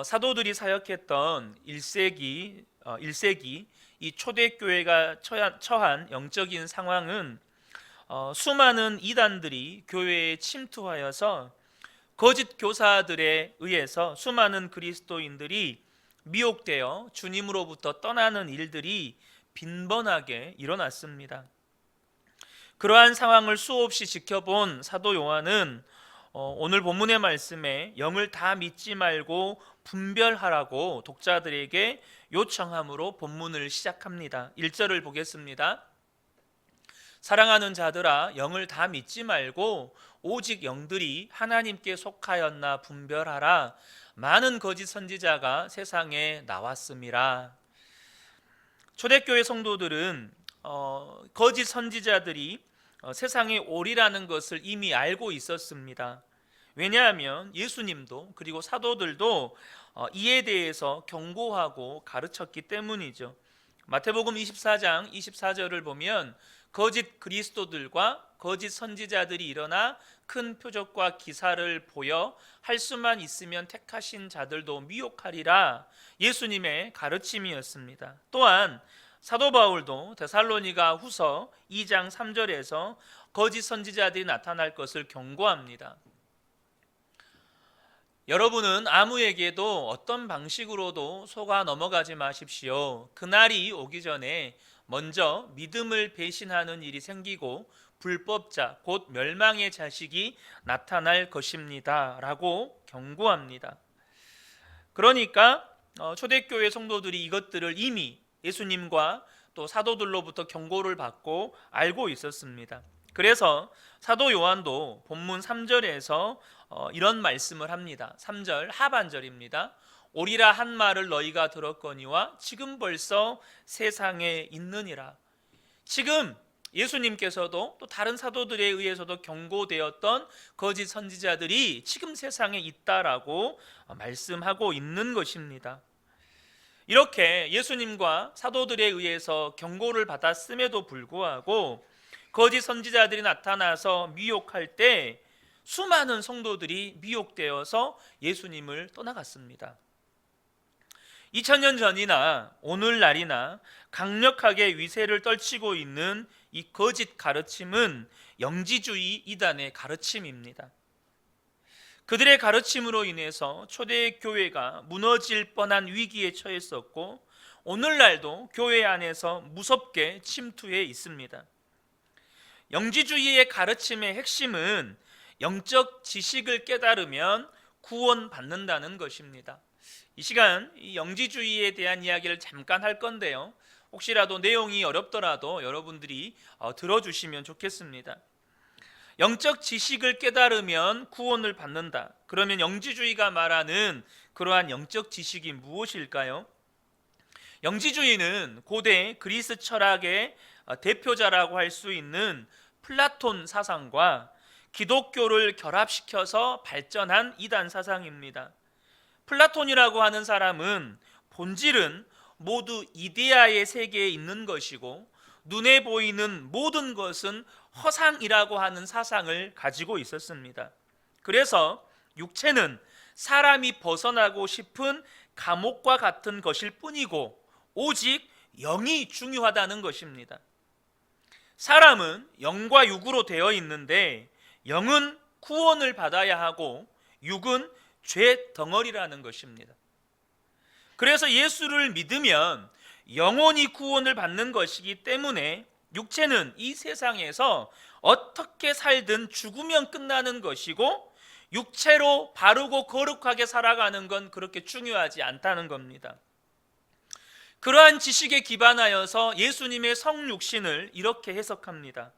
사도들이 사역했던 1세기 이 초대교회가 처한 영적인 상황은 수많은 이단들이 교회에 침투하여서 거짓 교사들에 의해서 수많은 그리스도인들이 미혹되어 주님으로부터 떠나는 일들이 빈번하게 일어났습니다. 그러한 상황을 수없이 지켜본 사도 요한은 오늘 본문의 말씀에 영을 다 믿지 말고 분별하라고 독자들에게 요청함으로 본문을 시작합니다. 1절을 보겠습니다. 사랑하는 자들아, 영을 다 믿지 말고 오직 영들이 하나님께 속하였나 분별하라. 많은 거짓 선지자가 세상에 나왔음이라. 초대교회 성도들은 거짓 선지자들이 세상에 오리라는 것을 이미 알고 있었습니다. 왜냐하면 예수님도 그리고 사도들도 이에 대해서 경고하고 가르쳤기 때문이죠. 마태복음 24장 24절을 보면 거짓 그리스도들과 거짓 선지자들이 일어나 큰 표적과 기사를 보여 할 수만 있으면 택하신 자들도 미혹하리라, 예수님의 가르침이었습니다. 또한 사도 바울도 데살로니가 후서 2장 3절에서 거짓 선지자들이 나타날 것을 경고합니다. 여러분은 아무에게도 어떤 방식으로도 속아 넘어가지 마십시오. 그날이 오기 전에 먼저 믿음을 배신하는 일이 생기고 불법자 곧 멸망의 자식이 나타날 것입니다 라고 경고합니다. 그러니까 초대교회 성도들이 이것들을 이미 예수님과 또 사도들로부터 경고를 받고 알고 있었습니다. 그래서 사도 요한도 본문 3절에서 이런 말씀을 합니다. 3절 하반절입니다. 오리라 한 말을 너희가 들었거니와 지금 벌써 세상에 있느니라. 지금 예수님께서도 또 다른 사도들에 의해서도 경고되었던 거짓 선지자들이 지금 세상에 있다라고 말씀하고 있는 것입니다. 이렇게 예수님과 사도들에 의해서 경고를 받았음에도 불구하고 거짓 선지자들이 나타나서 미혹할 때 수많은 성도들이 미혹되어서 예수님을 떠나갔습니다. 2000년 전이나 오늘날이나 강력하게 위세를 떨치고 있는 이 거짓 가르침은 영지주의 이단의 가르침입니다. 그들의 가르침으로 인해서 초대교회가 무너질 뻔한 위기에 처했었고 오늘날도 교회 안에서 무섭게 침투해 있습니다. 영지주의의 가르침의 핵심은 영적 지식을 깨달으면 구원받는다는 것입니다. 이 시간 이 영지주의에 대한 이야기를 잠깐 할 건데요, 혹시라도 내용이 어렵더라도 여러분들이 들어주시면 좋겠습니다. 영적 지식을 깨달으면 구원을 받는다. 그러면 영지주의가 말하는 그러한 영적 지식이 무엇일까요? 영지주의는 고대 그리스 철학의 대표자라고 할 수 있는 플라톤 사상과 기독교를 결합시켜서 발전한 이단 사상입니다. 플라톤이라고 하는 사람은 본질은 모두 이데아의 세계에 있는 것이고 눈에 보이는 모든 것은 허상이라고 하는 사상을 가지고 있었습니다. 그래서 육체는 사람이 벗어나고 싶은 감옥과 같은 것일 뿐이고 오직 영이 중요하다는 것입니다. 사람은 영과 육으로 되어 있는데 영은 구원을 받아야 하고 육은 죄 덩어리라는 것입니다. 그래서 예수를 믿으면 영원히 구원을 받는 것이기 때문에 육체는 이 세상에서 어떻게 살든 죽으면 끝나는 것이고 육체로 바르고 거룩하게 살아가는 건 그렇게 중요하지 않다는 겁니다. 그러한 지식에 기반하여서 예수님의 성육신을 이렇게 해석합니다.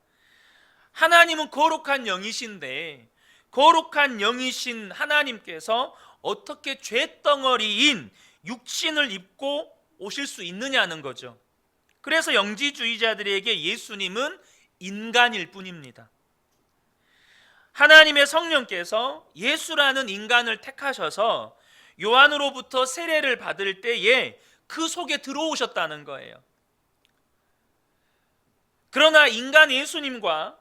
하나님은 거룩한 영이신데 거룩한 영이신 하나님께서 어떻게 죄덩어리인 육신을 입고 오실 수 있느냐는 거죠. 그래서 영지주의자들에게 예수님은 인간일 뿐입니다. 하나님의 성령께서 예수라는 인간을 택하셔서 요한으로부터 세례를 받을 때에 그 속에 들어오셨다는 거예요. 그러나 인간 예수님과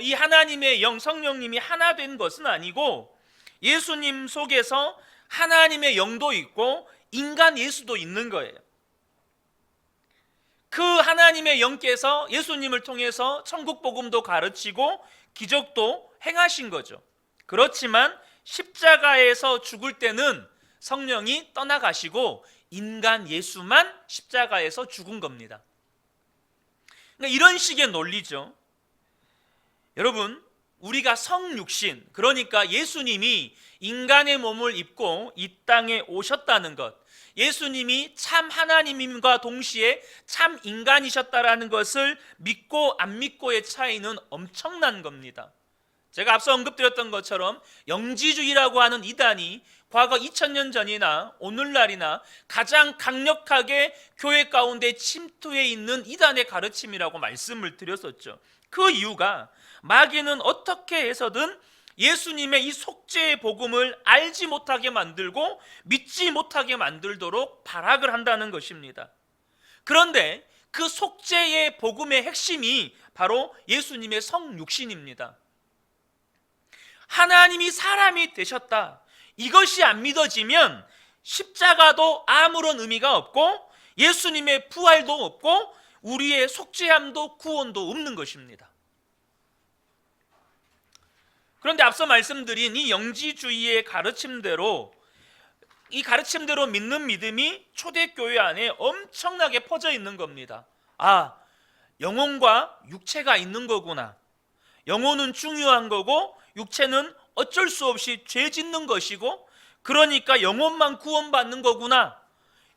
이 하나님의 영 성령님이 하나 된 것은 아니고 예수님 속에서 하나님의 영도 있고 인간 예수도 있는 거예요. 그 하나님의 영께서 예수님을 통해서 천국 복음도 가르치고 기적도 행하신 거죠. 그렇지만 십자가에서 죽을 때는 성령이 떠나가시고 인간 예수만 십자가에서 죽은 겁니다. 그러니까 이런 식의 논리죠. 여러분, 우리가 성육신, 그러니까 예수님이 인간의 몸을 입고 이 땅에 오셨다는 것, 예수님이 참 하나님임과 동시에 참 인간이셨다라는 것을 믿고 안 믿고의 차이는 엄청난 겁니다. 제가 앞서 언급드렸던 것처럼 영지주의라고 하는 이단이 과거 2000년 전이나 오늘날이나 가장 강력하게 교회 가운데 침투해 있는 이단의 가르침이라고 말씀을 드렸었죠. 그 이유가 마귀는 어떻게 해서든 예수님의 이 속죄의 복음을 알지 못하게 만들고 믿지 못하게 만들도록 발악을 한다는 것입니다. 그런데 그 속죄의 복음의 핵심이 바로 예수님의 성육신입니다. 하나님이 사람이 되셨다, 이것이 안 믿어지면 십자가도 아무런 의미가 없고 예수님의 부활도 없고 우리의 속죄함도 구원도 없는 것입니다. 그런데 앞서 말씀드린 이 영지주의의 가르침대로, 이 가르침대로 믿는 믿음이 초대교회 안에 엄청나게 퍼져 있는 겁니다. 아, 영혼과 육체가 있는 거구나. 영혼은 중요한 거고 육체는 어쩔 수 없이 죄 짓는 것이고, 그러니까 영혼만 구원받는 거구나.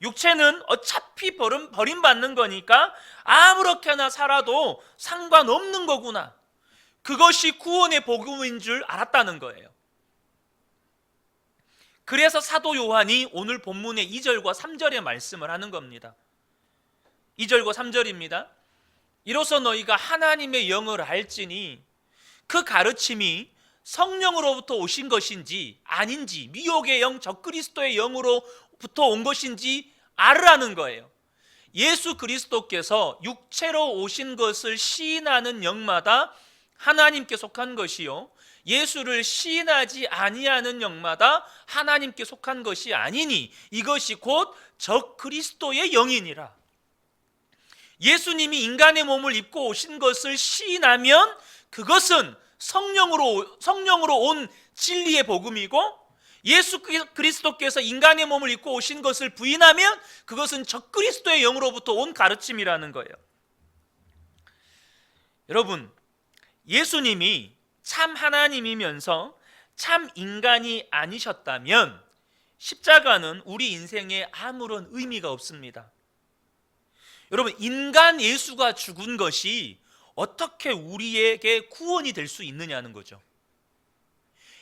육체는 어차피 버림받는 거니까 아무렇게나 살아도 상관없는 거구나. 그것이 구원의 복음인 줄 알았다는 거예요. 그래서 사도 요한이 오늘 본문의 2절과 3절의 말씀을 하는 겁니다. 2절과 3절입니다. 이로써 너희가 하나님의 영을 알지니 그 가르침이 성령으로부터 오신 것인지 아닌지, 미혹의 영, 적그리스도의 영으로부터 온 것인지 알으라는 거예요. 예수 그리스도께서 육체로 오신 것을 시인하는 영마다 하나님께 속한 것이요, 예수를 시인하지 아니하는 영마다 하나님께 속한 것이 아니니 이것이 곧 적그리스도의 영이니라. 예수님이 인간의 몸을 입고 오신 것을 시인하면 그것은 성령으로 온 진리의 복음이고, 예수 그리스도께서 인간의 몸을 입고 오신 것을 부인하면 그것은 적그리스도의 영으로부터 온 가르침이라는 거예요. 여러분, 예수님이 참 하나님이면서 참 인간이 아니셨다면 십자가는 우리 인생에 아무런 의미가 없습니다. 여러분, 인간 예수가 죽은 것이 어떻게 우리에게 구원이 될 수 있느냐는 거죠.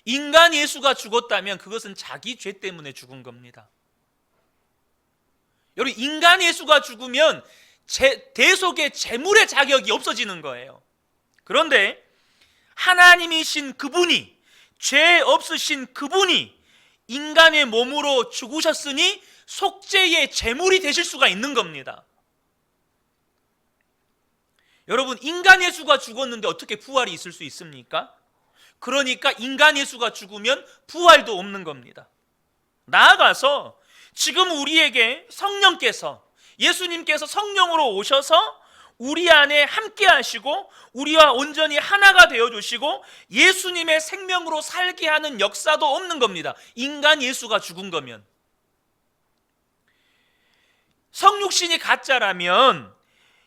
인간 예수가 죽었다면 그것은 자기 죄 때문에 죽은 겁니다. 여러분, 인간 예수가 죽으면 대속의 제물의 자격이 없어지는 거예요. 그런데 하나님이신 그분이, 죄 없으신 그분이 인간의 몸으로 죽으셨으니 속죄의 제물이 되실 수가 있는 겁니다. 여러분, 인간 예수가 죽었는데 어떻게 부활이 있을 수 있습니까? 그러니까 인간 예수가 죽으면 부활도 없는 겁니다. 나아가서 지금 우리에게 성령께서, 예수님께서 성령으로 오셔서 우리 안에 함께 하시고 우리와 온전히 하나가 되어주시고 예수님의 생명으로 살게 하는 역사도 없는 겁니다. 인간 예수가 죽은 거면. 성육신이 가짜라면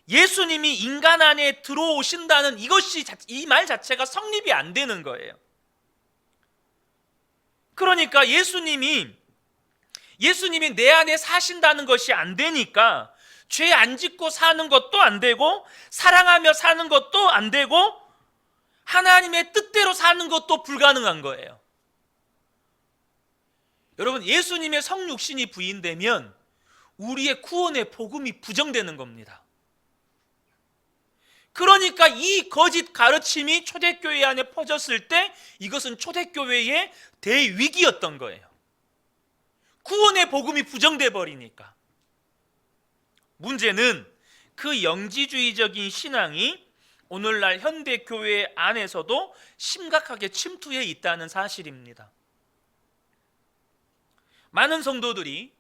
예수님이 인간 안에 들어오신다는 이 말 자체가 성립이 안 되는 거예요. 그러니까 예수님이 내 안에 사신다는 것이 안 되니까 죄 안 짓고 사는 것도 안 되고 사랑하며 사는 것도 안 되고 하나님의 뜻대로 사는 것도 불가능한 거예요. 여러분, 예수님의 성육신이 부인되면 우리의 구원의 복음이 부정되는 겁니다. 그러니까 이 거짓 가르침이 초대교회 안에 퍼졌을 때 이것은 초대교회의 대위기였던 거예요. 구원의 복음이 부정돼 버리니까. 문제는 그 영지주의적인 신앙이 오늘날 현대교회 안에서도 심각하게 침투해 있다는 사실입니다. 많은 성도들이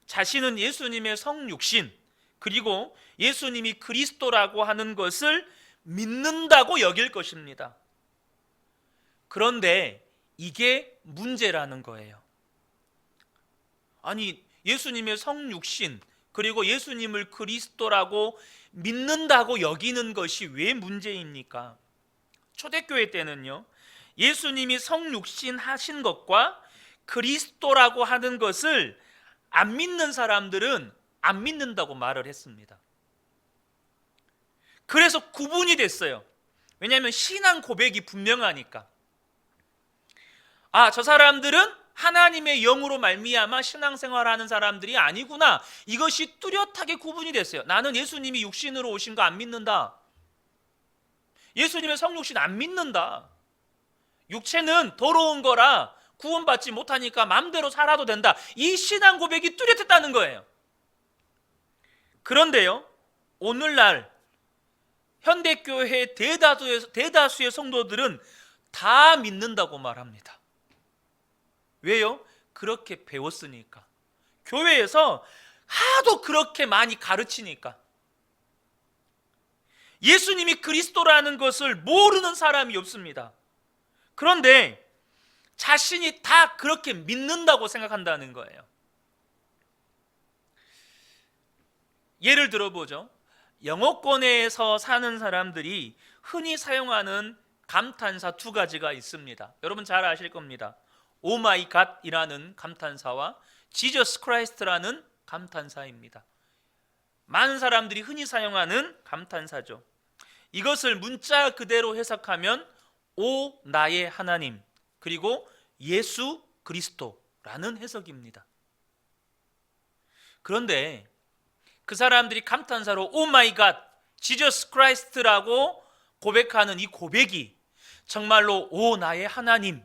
자신은 예수님의 성육신 그리고 예수님이 그리스도라고 하는 것을 믿는다고 여길 것입니다. 그런데 이게 문제라는 거예요. 아니, 예수님의 성육신 그리고 예수님을 그리스도라고 믿는다고 여기는 것이 왜 문제입니까? 초대교회 때는요, 예수님이 성육신 하신 것과 그리스도라고 하는 것을 안 믿는 사람들은 안 믿는다고 말을 했습니다. 그래서 구분이 됐어요. 왜냐하면 신앙 고백이 분명하니까. 아, 저 사람들은 하나님의 영으로 말미암아 신앙생활하는 사람들이 아니구나. 이것이 뚜렷하게 구분이 됐어요. 나는 예수님이 육신으로 오신 거 안 믿는다. 예수님의 성육신 안 믿는다. 육체는 더러운 거라 구원받지 못하니까 마음대로 살아도 된다. 이 신앙 고백이 뚜렷했다는 거예요. 그런데요, 오늘날 현대교회 대다수의 성도들은 다 믿는다고 말합니다. 왜요? 그렇게 배웠으니까. 교회에서 하도 그렇게 많이 가르치니까. 예수님이 그리스도라는 것을 모르는 사람이 없습니다. 그런데 자신이 다 그렇게 믿는다고 생각한다는 거예요. 예를 들어보죠. 영어권에서 사는 사람들이 흔히 사용하는 감탄사 두 가지가 있습니다. 여러분 잘 아실 겁니다. 오 마이 갓이라는 감탄사와 지저스 크라이스트라는 감탄사입니다. 많은 사람들이 흔히 사용하는 감탄사죠. 이것을 문자 그대로 해석하면 오 나의 하나님 그리고 예수 그리스도라는 해석입니다. 그런데 그 사람들이 감탄사로 오 마이 갓, 지저스 크라이스트라고 고백하는 이 고백이 정말로 오 나의 하나님,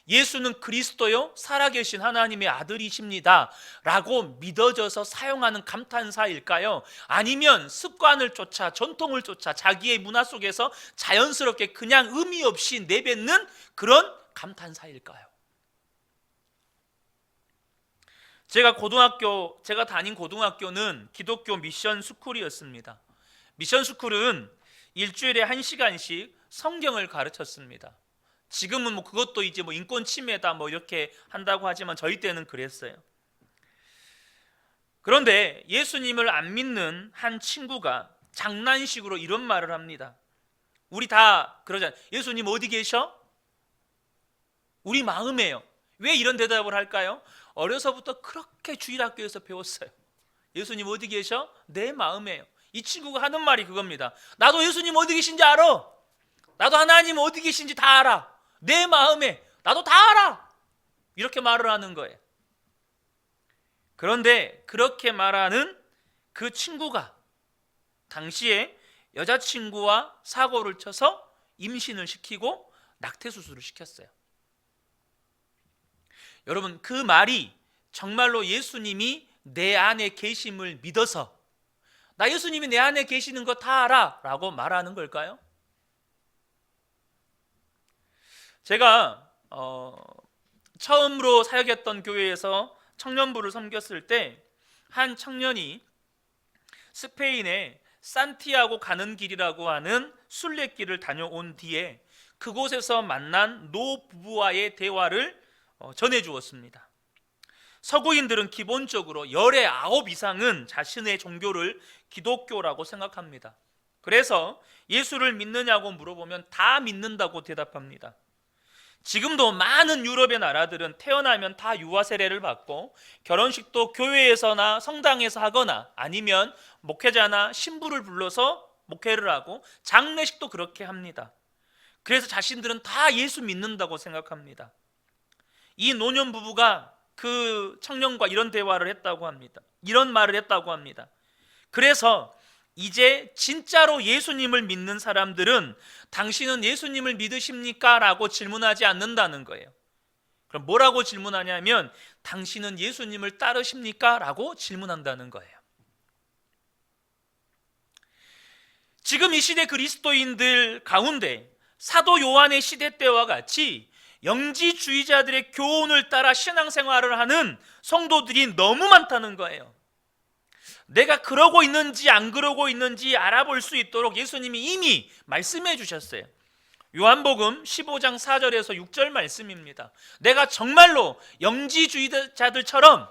예수는 그리스도요 살아계신 하나님의 아들이십니다 라고 믿어져서 사용하는 감탄사일까요? 아니면 습관을 쫓아 전통을 쫓아 자기의 문화 속에서 자연스럽게 그냥 의미 없이 내뱉는 그런 감탄사일까요? 제가 다닌 고등학교는 기독교 미션 스쿨이었습니다. 미션 스쿨은 일주일에 1시간씩 성경을 가르쳤습니다. 지금은 그것도 이제 인권 침해다 이렇게 한다고 하지만 저희 때는 그랬어요. 그런데 예수님을 안 믿는 한 친구가 장난식으로 이런 말을 합니다. 우리 다 그러잖아요. 예수님 어디 계셔? 우리 마음에요. 왜 이런 대답을 할까요? 어려서부터 그렇게 주일학교에서 배웠어요. 예수님 어디 계셔? 내 마음에요. 이 친구가 하는 말이 그겁니다. 나도 예수님 어디 계신지 알아. 나도 하나님 어디 계신지 다 알아. 내 마음에 나도 다 알아. 이렇게 말을 하는 거예요. 그런데 그렇게 말하는 그 친구가 당시에 여자친구와 사고를 쳐서 임신을 시키고 낙태수술을 시켰어요. 여러분, 그 말이 정말로 예수님이 내 안에 계심을 믿어서 나 예수님이 내 안에 계시는 거 다 알아 라고 말하는 걸까요? 제가 처음으로 사역했던 교회에서 청년부를 섬겼을 때 한 청년이 스페인의 산티아고 가는 길이라고 하는 순례길을 다녀온 뒤에 그곳에서 만난 노 부부와의 대화를 전해주었습니다. 서구인들은 기본적으로 열의 9 이상은 자신의 종교를 기독교라고 생각합니다. 그래서 예수를 믿느냐고 물어보면 다 믿는다고 대답합니다. 지금도 많은 유럽의 나라들은 태어나면 다 유아 세례를 받고 결혼식도 교회에서나 성당에서 하거나 아니면 목회자나 신부를 불러서 목회를 하고 장례식도 그렇게 합니다. 그래서 자신들은 다 예수 믿는다고 생각합니다. 이 노년 부부가 그 청년과 이런 대화를 했다고 합니다. 이런 말을 했다고 합니다. 그래서 이제 진짜로 예수님을 믿는 사람들은 당신은 예수님을 믿으십니까? 라고 질문하지 않는다는 거예요. 그럼 뭐라고 질문하냐면 당신은 예수님을 따르십니까? 라고 질문한다는 거예요. 지금 이 시대 그리스도인들 가운데 사도 요한의 시대 때와 같이 영지주의자들의 교훈을 따라 신앙생활을 하는 성도들이 너무 많다는 거예요. 내가 그러고 있는지 안 그러고 있는지 알아볼 수 있도록 예수님이 이미 말씀해 주셨어요. 요한복음 15장 4절에서 6절 말씀입니다. 내가 정말로 영지주의자들처럼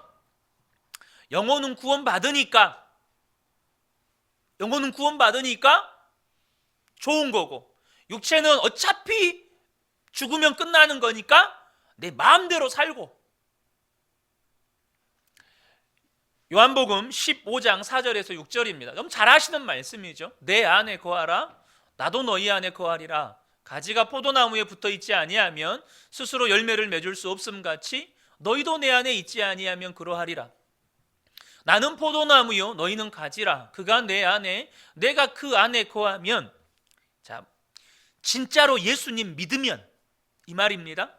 영혼은 구원받으니까 좋은 거고, 육체는 어차피 죽으면 끝나는 거니까 내 마음대로 살고. 요한복음 15장 4절에서 6절입니다. 너무 잘 아시는 말씀이죠. 내 안에 거하라, 나도 너희 안에 거하리라. 가지가 포도나무에 붙어 있지 아니하면 스스로 열매를 맺을 수 없음 같이 너희도 내 안에 있지 아니하면 그러하리라. 나는 포도나무요 너희는 가지라. 그가 내 안에 내가 그 안에 거하면, 자, 진짜로 예수님 믿으면 이 말입니다.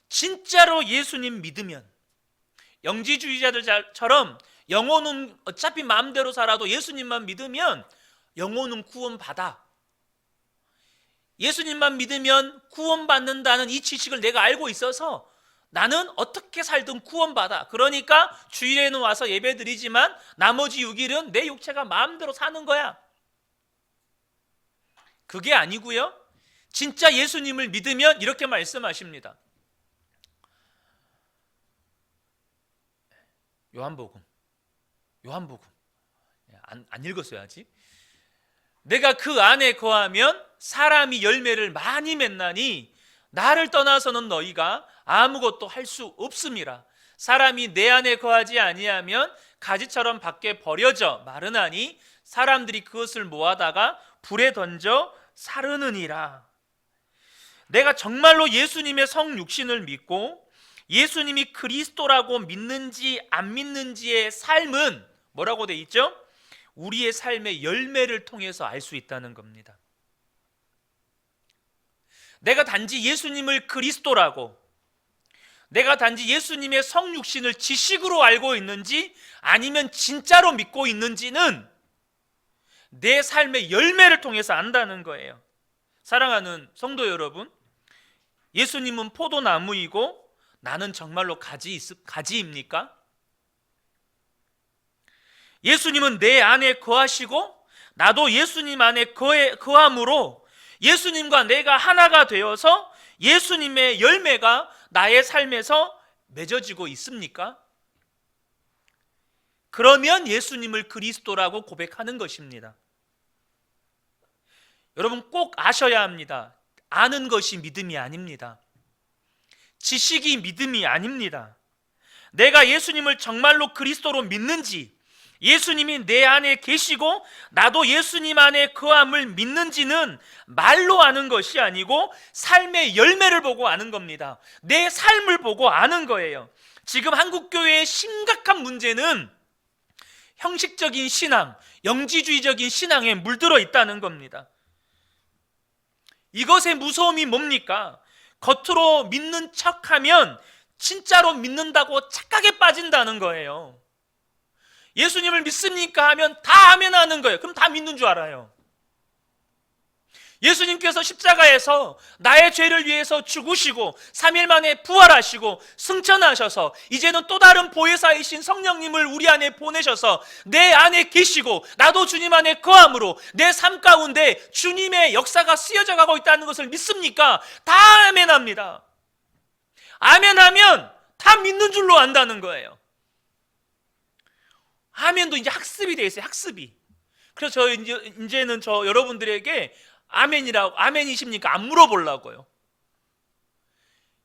진짜로 예수님 믿으면, 영지주의자들처럼 영혼은 어차피 마음대로 살아도 예수님만 믿으면 영혼은 구원받아. 예수님만 믿으면 구원받는다는 이 지식을 내가 알고 있어서 나는 어떻게 살든 구원받아. 그러니까 주일에는 와서 예배드리지만 나머지 6일은 내 육체가 마음대로 사는 거야. 그게 아니고요, 진짜 예수님을 믿으면 이렇게 말씀하십니다. 요한복음 안 읽었어요 아직. 내가 그 안에 거하면 사람이 열매를 많이 맺나니 나를 떠나서는 너희가 아무것도 할 수 없음이라. 사람이 내 안에 거하지 아니하면 가지처럼 밖에 버려져 마르나니 사람들이 그것을 모아다가 불에 던져 사르느니라. 내가 정말로 예수님의 성육신을 믿고 예수님이 그리스도라고 믿는지 안 믿는지의 삶은 뭐라고 돼 있죠? 우리의 삶의 열매를 통해서 알 수 있다는 겁니다. 내가 단지 예수님을 그리스도라고, 내가 단지 예수님의 성육신을 지식으로 알고 있는지 아니면 진짜로 믿고 있는지는 내 삶의 열매를 통해서 안다는 거예요. 사랑하는 성도 여러분, 예수님은 포도나무이고 나는 정말로 가지입니까? 예수님은 내 안에 거하시고 나도 예수님 안에 거함으로 예수님과 내가 하나가 되어서 예수님의 열매가 나의 삶에서 맺어지고 있습니까? 그러면 예수님을 그리스도라고 고백하는 것입니다. 여러분 꼭 아셔야 합니다. 아는 것이 믿음이 아닙니다. 지식이 믿음이 아닙니다. 내가 예수님을 정말로 그리스도로 믿는지, 예수님이 내 안에 계시고 나도 예수님 안에 거함을 믿는지는 말로 아는 것이 아니고 삶의 열매를 보고 아는 겁니다. 내 삶을 보고 아는 거예요. 지금 한국교회의 심각한 문제는 형식적인 신앙, 영지주의적인 신앙에 물들어 있다는 겁니다. 이것의 무서움이 뭡니까? 겉으로 믿는 척하면 진짜로 믿는다고 착각에 빠진다는 거예요. 예수님을 믿습니까? 하면 다 아멘 하는 거예요. 그럼 다 믿는 줄 알아요. 예수님께서 십자가에서 나의 죄를 위해서 죽으시고 3일 만에 부활하시고 승천하셔서 이제는 또 다른 보혜사이신 성령님을 우리 안에 보내셔서 내 안에 계시고 나도 주님 안에 거함으로 내 삶 가운데 주님의 역사가 쓰여져 가고 있다는 것을 믿습니까? 다 아멘합니다. 아멘하면 다 믿는 줄로 안다는 거예요. 아멘도 이제 학습이 되어 있어요. 학습이. 그래서 이제는 여러분들에게 아멘이십니까? 안 물어보려고요.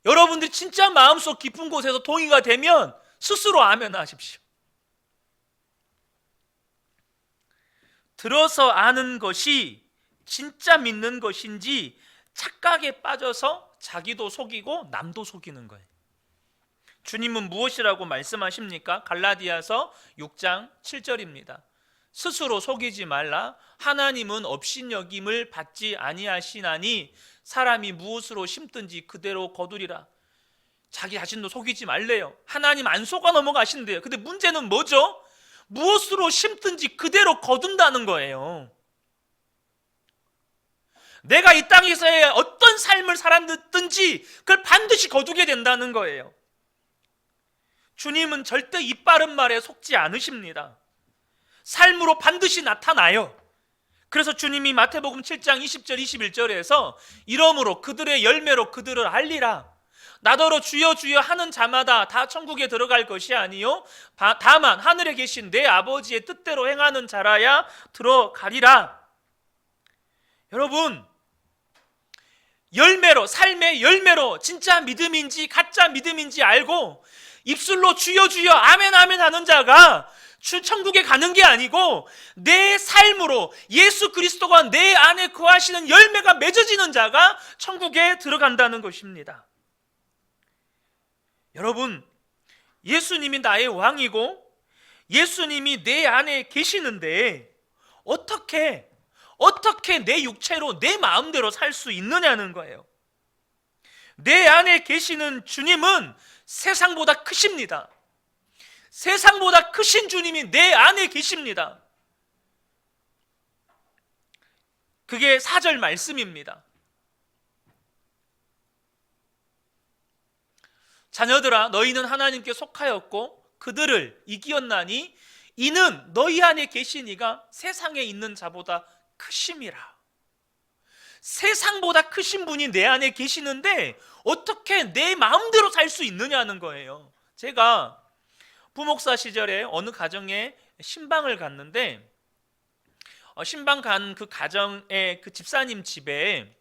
여러분들이 진짜 마음속 깊은 곳에서 동의가 되면 스스로 아멘 하십시오. 들어서 아는 것이 진짜 믿는 것인지 착각에 빠져서 자기도 속이고 남도 속이는 거예요. 주님은 무엇이라고 말씀하십니까? 갈라디아서 6장 7절입니다. 스스로 속이지 말라. 하나님은 업신여김을 받지 아니하시나니 사람이 무엇으로 심든지 그대로 거두리라. 자기 자신도 속이지 말래요. 하나님 안 속아 넘어가신대요. 근데 문제는 뭐죠? 무엇으로 심든지 그대로 거둔다는 거예요. 내가 이 땅에서의 어떤 삶을 살았든지 그걸 반드시 거두게 된다는 거예요. 주님은 절대 입 바른 말에 속지 않으십니다. 삶으로 반드시 나타나요. 그래서 주님이 마태복음 7장 20절 21절에서 이러므로 그들의 열매로 그들을 알리라. 나더러 주여 주여 하는 자마다 다 천국에 들어갈 것이 아니요 다만 하늘에 계신 내 아버지의 뜻대로 행하는 자라야 들어가리라. 여러분, 열매로, 삶의 열매로 진짜 믿음인지 가짜 믿음인지 알고 입술로 주여 주여 아멘 아멘 하는 자가 천국에 가는 게 아니고 내 삶으로 예수 그리스도가 내 안에 거하시는 열매가 맺어지는 자가 천국에 들어간다는 것입니다. 여러분, 예수님이 나의 왕이고 예수님이 내 안에 계시는데 어떻게 내 육체로 내 마음대로 살 수 있느냐는 거예요. 내 안에 계시는 주님은 세상보다 크십니다. 세상보다 크신 주님이 내 안에 계십니다. 그게 4절 말씀입니다. 자녀들아, 너희는 하나님께 속하였고 그들을 이기었나니 이는 너희 안에 계신 이가 세상에 있는 자보다 크심이라. 세상보다 크신 분이 내 안에 계시는데 어떻게 내 마음대로 살 수 있느냐는 거예요. 제가 부목사 시절에 어느 가정에 신방을 갔는데 신방 간 그 가정의 그 집사님 집에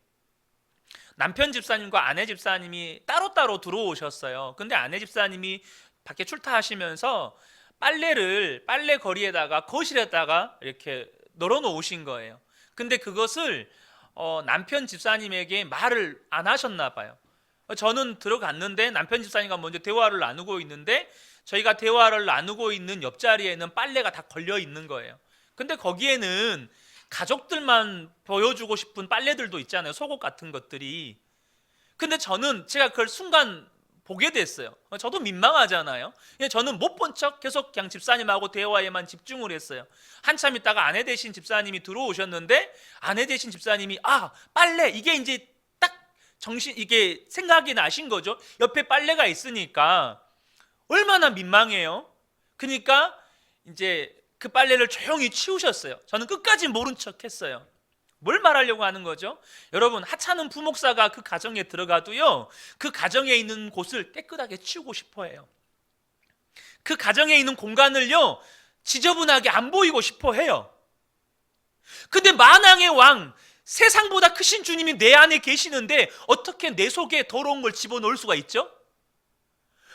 남편 집사님과 아내 집사님이 따로따로 들어오셨어요. 근데 아내 집사님이 밖에 출타하시면서 빨래를 빨래 거리에다가 거실에다가 이렇게 널어 놓으신 거예요. 근데 그것을 남편 집사님에게 말을 안 하셨나 봐요. 저는 들어갔는데 남편 집사님과 먼저 대화를 나누고 있는데 저희가 대화를 나누고 있는 옆자리에는 빨래가 다 걸려 있는 거예요. 근데 거기에는 가족들만 보여주고 싶은 빨래들도 있잖아요. 속옷 같은 것들이. 근데 제가 그걸 순간 보게 됐어요. 저도 민망하잖아요. 저는 못 본 척 계속 그냥 집사님하고 대화에만 집중을 했어요. 한참 있다가 아내 되신 집사님이 들어오셨는데 아내 되신 집사님이 빨래 이게 이제 딱 이게 생각이 나신 거죠. 옆에 빨래가 있으니까 얼마나 민망해요. 그러니까 이제 그 빨래를 조용히 치우셨어요. 저는 끝까지 모른 척 했어요. 뭘 말하려고 하는 거죠? 여러분, 하찮은 부목사가 그 가정에 들어가도요, 그 가정에 있는 곳을 깨끗하게 치우고 싶어 해요. 그 가정에 있는 공간을요, 지저분하게 안 보이고 싶어 해요. 근데 만왕의 왕, 세상보다 크신 주님이 내 안에 계시는데 어떻게 내 속에 더러운 걸 집어넣을 수가 있죠?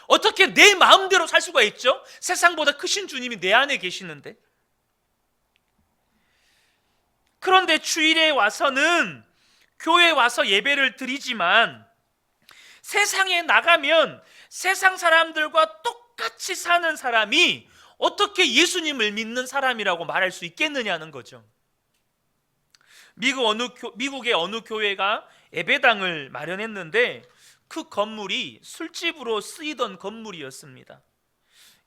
어떻게 내 마음대로 살 수가 있죠? 세상보다 크신 주님이 내 안에 계시는데. 그런데 주일에 와서는 교회에 와서 예배를 드리지만 세상에 나가면 세상 사람들과 똑같이 사는 사람이 어떻게 예수님을 믿는 사람이라고 말할 수 있겠느냐는 거죠. 미국의 어느 교회가 예배당을 마련했는데 그 건물이 술집으로 쓰이던 건물이었습니다.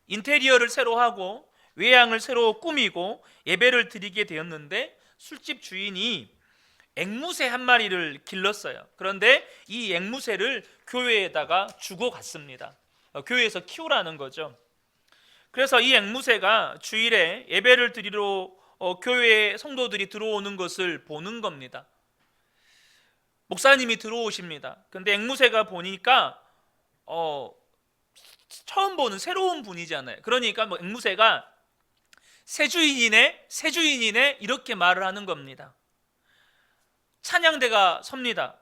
인테리어를 새로 하고 외양을 새로 꾸미고 예배를 드리게 되었는데 술집 주인이 앵무새 한 마리를 길렀어요. 그런데 이 앵무새를 교회에다가 주고 갔습니다. 교회에서 키우라는 거죠. 그래서 이 앵무새가 주일에 예배를 드리러 교회에 성도들이 들어오는 것을 보는 겁니다. 목사님이 들어오십니다. 근데 앵무새가 보니까 처음 보는 새로운 분이잖아요. 그러니까 앵무새가 새 주인이네 이렇게 말을 하는 겁니다. 찬양대가 섭니다.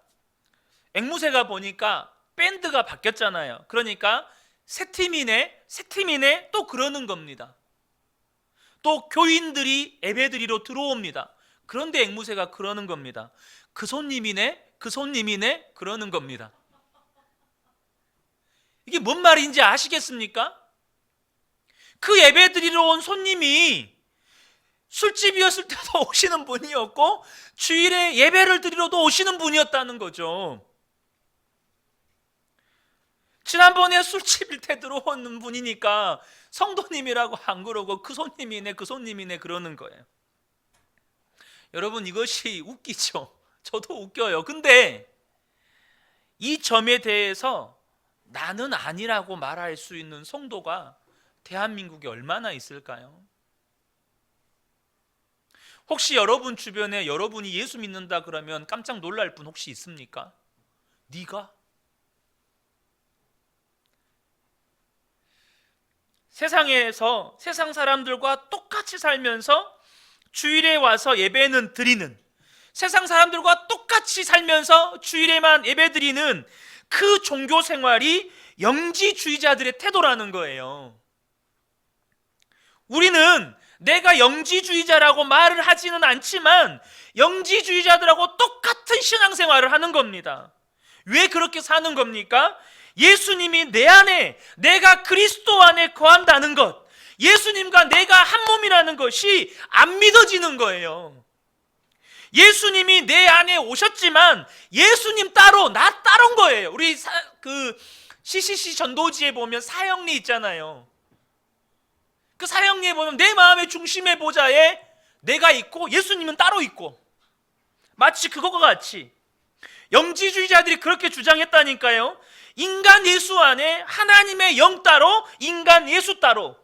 앵무새가 보니까 밴드가 바뀌었잖아요. 그러니까 새 팀이네 또 그러는 겁니다. 또 교인들이 예배드리러 들어옵니다. 그런데 앵무새가 그러는 겁니다. 그 손님이네 그러는 겁니다. 이게 뭔 말인지 아시겠습니까? 그 예배 드리러 온 손님이 술집이었을 때도 오시는 분이었고 주일에 예배를 드리러도 오시는 분이었다는 거죠. 지난번에 술집일 때 들어오는 분이니까 성도님이라고 안 그러고 그 손님이네 그러는 거예요. 여러분, 이것이 웃기죠? 저도 웃겨요. 근데 이 점에 대해서 나는 아니라고 말할 수 있는 성도가 대한민국에 얼마나 있을까요? 혹시 여러분 주변에 여러분이 예수 믿는다 그러면 깜짝 놀랄 분 혹시 있습니까? 네가? 세상에서 세상 사람들과 똑같이 살면서 주일에 와서 예배는 드리는, 세상 사람들과 똑같이 살면서 주일에만 예배 드리는 그 종교 생활이 영지주의자들의 태도라는 거예요. 우리는 내가 영지주의자라고 말을 하지는 않지만 영지주의자들하고 똑같은 신앙생활을 하는 겁니다. 왜 그렇게 사는 겁니까? 예수님이 내 안에, 내가 그리스도 안에 거한다는 것, 예수님과 내가 한 몸이라는 것이 안 믿어지는 거예요. 예수님이 내 안에 오셨지만 예수님 따로, 나 따로인 거예요. 우리 CCC 전도지에 보면 사형리 있잖아요. 그 사형리에 보면 내 마음의 중심의 보좌에 내가 있고 예수님은 따로 있고, 마치 그것과 같이 영지주의자들이 그렇게 주장했다니까요. 인간 예수 안에 하나님의 영 따로, 인간 예수 따로.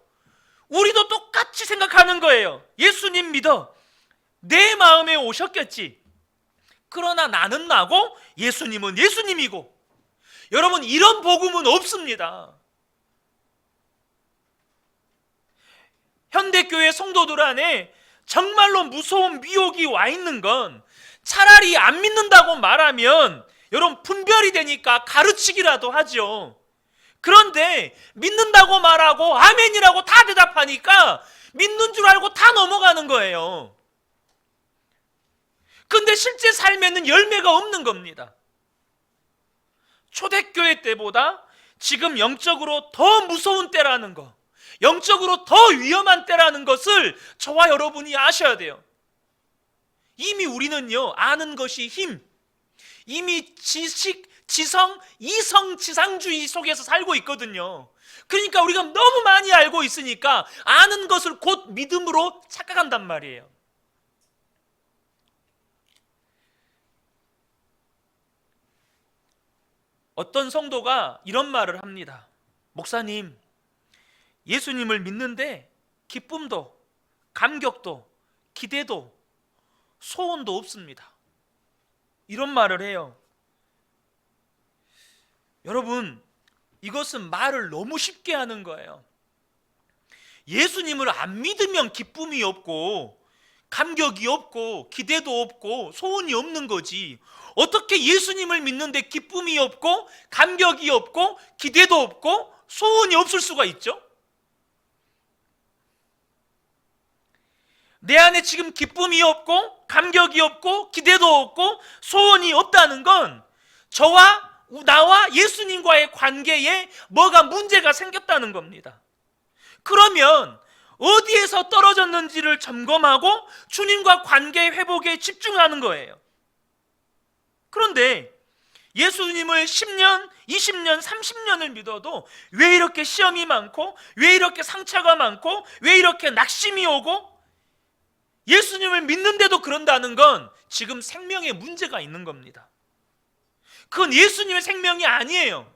우리도 똑같이 생각하는 거예요. 예수님 믿어. 내 마음에 오셨겠지. 그러나 나는 나고 예수님은 예수님이고. 여러분, 이런 복음은 없습니다. 현대교회 성도들 안에 정말로 무서운 미혹이 와 있는 건, 차라리 안 믿는다고 말하면 여러분 분별이 되니까 가르치기라도 하죠. 그런데 믿는다고 말하고 아멘이라고 다 대답하니까 믿는 줄 알고 다 넘어가는 거예요. 근데 실제 삶에는 열매가 없는 겁니다. 초대교회 때보다 지금 영적으로 더 무서운 때라는 거, 영적으로 더 위험한 때라는 것을 저와 여러분이 아셔야 돼요. 이미 우리는요, 아는 것이 힘, 이미 지식, 지성, 이성, 지상주의 속에서 살고 있거든요. 그러니까 우리가 너무 많이 알고 있으니까 아는 것을 곧 믿음으로 착각한단 말이에요. 어떤 성도가 이런 말을 합니다. 목사님, 예수님을 믿는데 기쁨도, 감격도, 기대도, 소원도 없습니다. 이런 말을 해요. 여러분, 이것은 말을 너무 쉽게 하는 거예요. 예수님을 안 믿으면 기쁨이 없고 감격이 없고 기대도 없고 소원이 없는 거지. 어떻게 예수님을 믿는데 기쁨이 없고 감격이 없고 기대도 없고 소원이 없을 수가 있죠? 내 안에 지금 기쁨이 없고 감격이 없고 기대도 없고 소원이 없다는 건 나와 예수님과의 관계에 뭐가 문제가 생겼다는 겁니다. 그러면 어디에서 떨어졌는지를 점검하고 주님과 관계 회복에 집중하는 거예요. 그런데 예수님을 10년, 20년, 30년을 믿어도 왜 이렇게 시험이 많고, 왜 이렇게 상처가 많고, 왜 이렇게 낙심이 오고, 예수님을 믿는데도 그런다는 건 지금 생명에 문제가 있는 겁니다. 그건 예수님의 생명이 아니에요.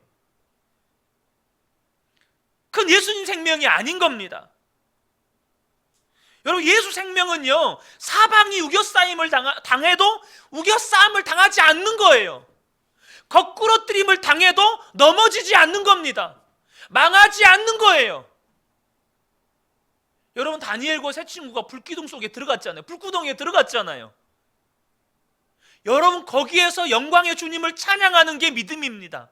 그건 예수님 생명이 아닌 겁니다. 여러분, 예수 생명은요, 사방이 우겨싸임을 당해도 우겨싸임을 당하지 않는 거예요. 거꾸러뜨림을 당해도 넘어지지 않는 겁니다. 망하지 않는 거예요. 여러분, 다니엘과 세 친구가 불기둥 속에 들어갔잖아요. 불구덩이에 들어갔잖아요. 여러분, 거기에서 영광의 주님을 찬양하는 게 믿음입니다.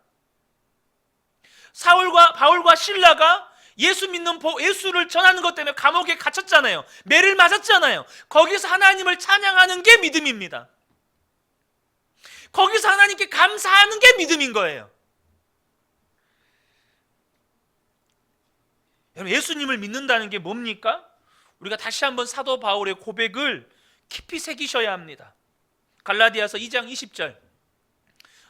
바울과 실라가 예수를 전하는 것 때문에 감옥에 갇혔잖아요. 매를 맞았잖아요. 거기서 하나님을 찬양하는 게 믿음입니다. 거기서 하나님께 감사하는 게 믿음인 거예요. 여러분, 예수님을 믿는다는 게 뭡니까? 우리가 다시 한번 사도 바울의 고백을 깊이 새기셔야 합니다. 갈라디아서 2장 20절,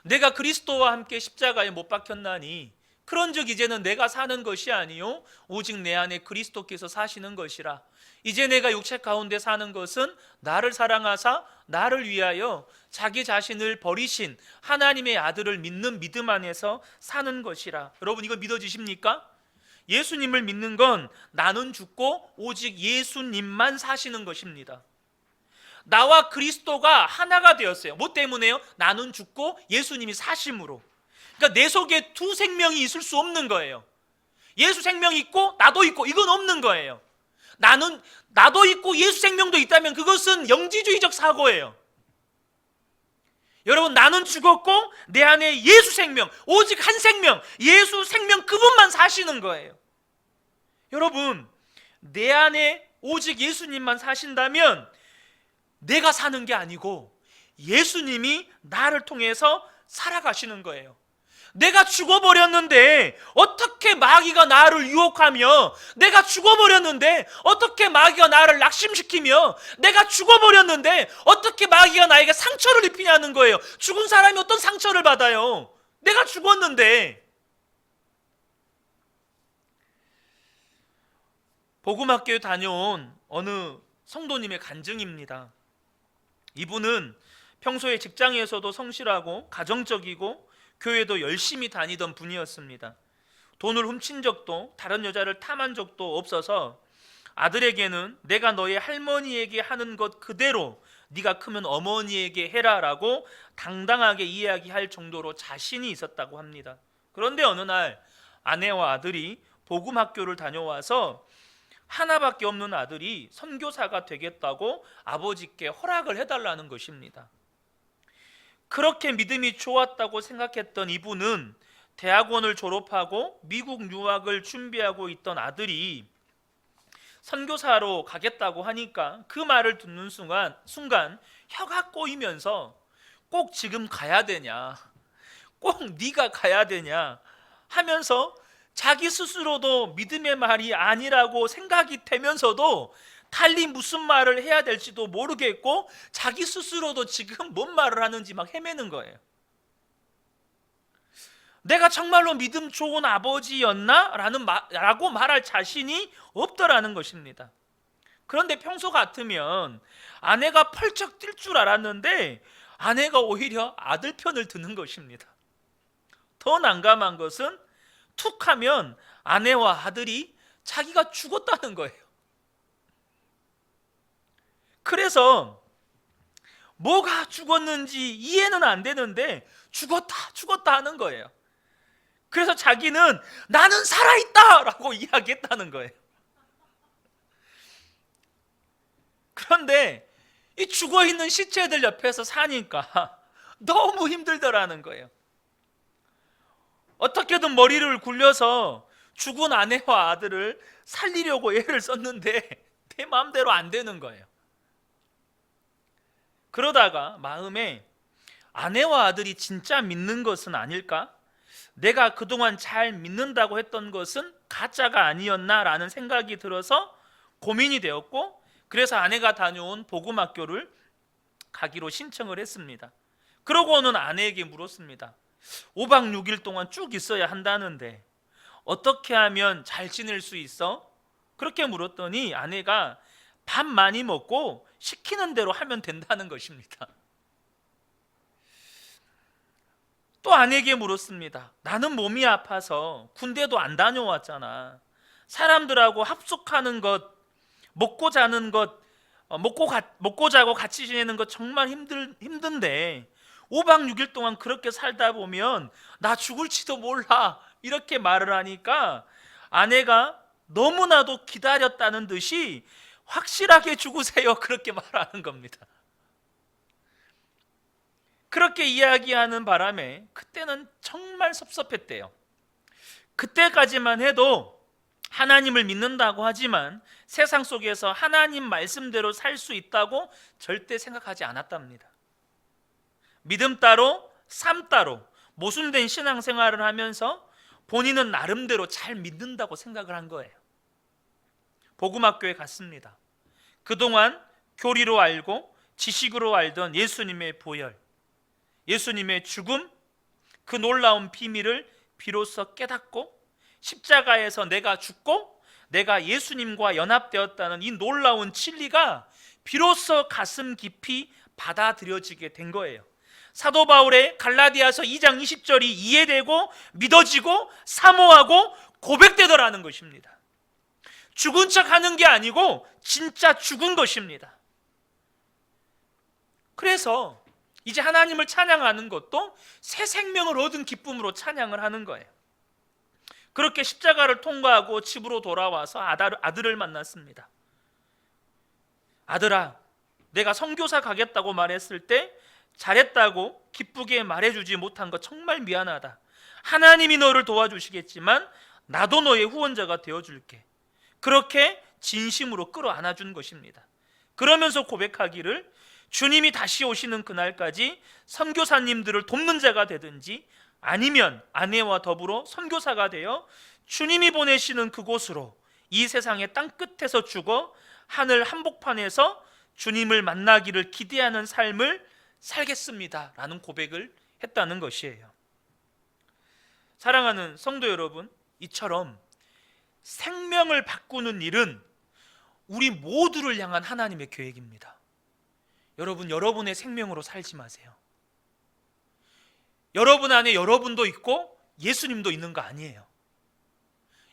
내가 그리스도와 함께 십자가에 못 박혔나니 그런즉 이제는 내가 사는 것이 아니요 오직 내 안에 그리스도께서 사시는 것이라. 이제 내가 육체 가운데 사는 것은 나를 사랑하사 나를 위하여 자기 자신을 버리신 하나님의 아들을 믿는 믿음 안에서 사는 것이라. 여러분, 이거 믿어지십니까? 예수님을 믿는 건 나는 죽고 오직 예수님만 사시는 것입니다. 나와 그리스도가 하나가 되었어요. 뭐 때문에요? 나는 죽고 예수님이 사심으로. 그러니까 내 속에 두 생명이 있을 수 없는 거예요. 예수 생명이 있고 나도 있고, 이건 없는 거예요. 나도 있고 예수 생명도 있다면 그것은 영지주의적 사고예요. 여러분, 나는 죽었고 내 안에 예수 생명, 오직 한 생명, 예수 생명, 그분만 사시는 거예요. 여러분, 내 안에 오직 예수님만 사신다면 내가 사는 게 아니고 예수님이 나를 통해서 살아가시는 거예요. 내가 죽어버렸는데 어떻게 마귀가 나를 유혹하며, 내가 죽어버렸는데 어떻게 마귀가 나를 낙심시키며, 내가 죽어버렸는데 어떻게 마귀가 나에게 상처를 입히냐는 거예요. 죽은 사람이 어떤 상처를 받아요? 내가 죽었는데. 복음학교에 다녀온 어느 성도님의 간증입니다. 이분은 평소에 직장에서도 성실하고 가정적이고 교회도 열심히 다니던 분이었습니다. 돈을 훔친 적도 다른 여자를 탐한 적도 없어서 아들에게는 내가 너의 할머니에게 하는 것 그대로 네가 크면 어머니에게 해라라고 당당하게 이야기할 정도로 자신이 있었다고 합니다. 그런데 어느 날 아내와 아들이 복음학교를 다녀와서 하나밖에 없는 아들이 선교사가 되겠다고 아버지께 허락을 해달라는 것입니다. 그렇게 믿음이 좋았다고 생각했던 이분은 대학원을 졸업하고 미국 유학을 준비하고 있던 아들이 선교사로 가겠다고 하니까 그 말을 듣는 순간 혀가 꼬이면서 꼭 지금 가야 되냐, 꼭 네가 가야 되냐 하면서 자기 스스로도 믿음의 말이 아니라고 생각이 되면서도 달리 무슨 말을 해야 될지도 모르겠고 자기 스스로도 지금 뭔 말을 하는지 막 헤매는 거예요. 내가 정말로 믿음 좋은 아버지였나? 라고 말할 자신이 없더라는 것입니다. 그런데 평소 같으면 아내가 펄쩍 뛸 줄 알았는데 아내가 오히려 아들 편을 드는 것입니다. 더 난감한 것은 툭 하면 아내와 아들이 자기가 죽었다는 거예요. 그래서 뭐가 죽었는지 이해는 안 되는데 죽었다 하는 거예요. 그래서 자기는 나는 살아있다 라고 이야기했다는 거예요. 그런데 이 죽어있는 시체들 옆에서 사니까 너무 힘들더라는 거예요. 어떻게든 머리를 굴려서 죽은 아내와 아들을 살리려고 애를 썼는데 내 마음대로 안 되는 거예요. 그러다가 마음에 아내와 아들이 진짜 믿는 것은 아닐까? 내가 그동안 잘 믿는다고 했던 것은 가짜가 아니었나? 라는 생각이 들어서 고민이 되었고, 그래서 아내가 다녀온 복음학교를 가기로 신청을 했습니다. 그러고는 아내에게 물었습니다. 5박 6일 동안 쭉 있어야 한다는데 어떻게 하면 잘 지낼 수 있어? 그렇게 물었더니 아내가 밥 많이 먹고 시키는 대로 하면 된다는 것입니다. 또 아내에게 물었습니다. 나는 몸이 아파서 군대도 안 다녀왔잖아. 사람들하고 합숙하는 것, 먹고 자는 것, 먹고 자고 같이 지내는 것 정말 힘든데 5박 6일 동안 그렇게 살다 보면 나 죽을지도 몰라, 이렇게 말을 하니까 아내가 너무나도 기다렸다는 듯이 확실하게 죽으세요, 그렇게 말하는 겁니다. 그렇게 이야기하는 바람에 그때는 정말 섭섭했대요. 그때까지만 해도 하나님을 믿는다고 하지만 세상 속에서 하나님 말씀대로 살 수 있다고 절대 생각하지 않았답니다. 믿음 따로 삶 따로 모순된 신앙생활을 하면서 본인은 나름대로 잘 믿는다고 생각을 한 거예요. 복음학교에 갔습니다. 그동안 교리로 알고 지식으로 알던 예수님의 보혈, 예수님의 죽음, 그 놀라운 비밀을 비로소 깨닫고 십자가에서 내가 죽고 내가 예수님과 연합되었다는 이 놀라운 진리가 비로소 가슴 깊이 받아들여지게 된 거예요. 사도 바울의 갈라디아서 2장 20절이 이해되고 믿어지고 사모하고 고백되더라는 것입니다. 죽은 척 하는 게 아니고 진짜 죽은 것입니다. 그래서 이제 하나님을 찬양하는 것도 새 생명을 얻은 기쁨으로 찬양을 하는 거예요. 그렇게 십자가를 통과하고 집으로 돌아와서 아들을 만났습니다. 아들아, 내가 선교사 가겠다고 말했을 때 잘했다고 기쁘게 말해주지 못한 거 정말 미안하다. 하나님이 너를 도와주시겠지만 나도 너의 후원자가 되어줄게. 그렇게 진심으로 끌어안아준 것입니다. 그러면서 고백하기를 주님이 다시 오시는 그날까지 선교사님들을 돕는 자가 되든지 아니면 아내와 더불어 선교사가 되어 주님이 보내시는 그곳으로 이 세상의 땅끝에서 죽어 하늘 한복판에서 주님을 만나기를 기대하는 삶을 살겠습니다 라는 고백을 했다는 것이에요. 사랑하는 성도 여러분, 이처럼 생명을 바꾸는 일은 우리 모두를 향한 하나님의 계획입니다. 여러분, 여러분의 생명으로 살지 마세요. 여러분 안에 여러분도 있고 예수님도 있는 거 아니에요.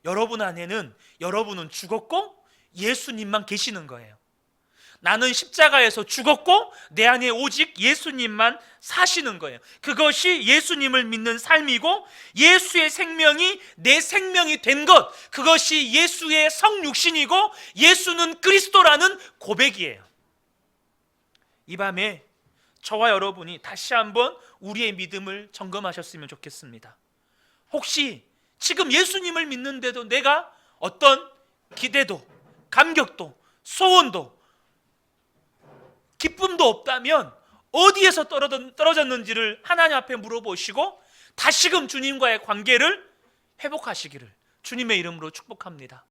여러분 안에는 여러분은 죽었고 예수님만 계시는 거예요. 나는 십자가에서 죽었고 내 안에 오직 예수님만 사시는 거예요. 그것이 예수님을 믿는 삶이고 예수의 생명이 내 생명이 된 것, 그것이 예수의 성육신이고 예수는 그리스도라는 고백이에요. 이 밤에 저와 여러분이 다시 한번 우리의 믿음을 점검하셨으면 좋겠습니다. 혹시 지금 예수님을 믿는데도 내가 어떤 기대도, 감격도, 소원도, 기쁨도 없다면 어디에서 떨어졌는지를 하나님 앞에 물어보시고 다시금 주님과의 관계를 회복하시기를 주님의 이름으로 축복합니다.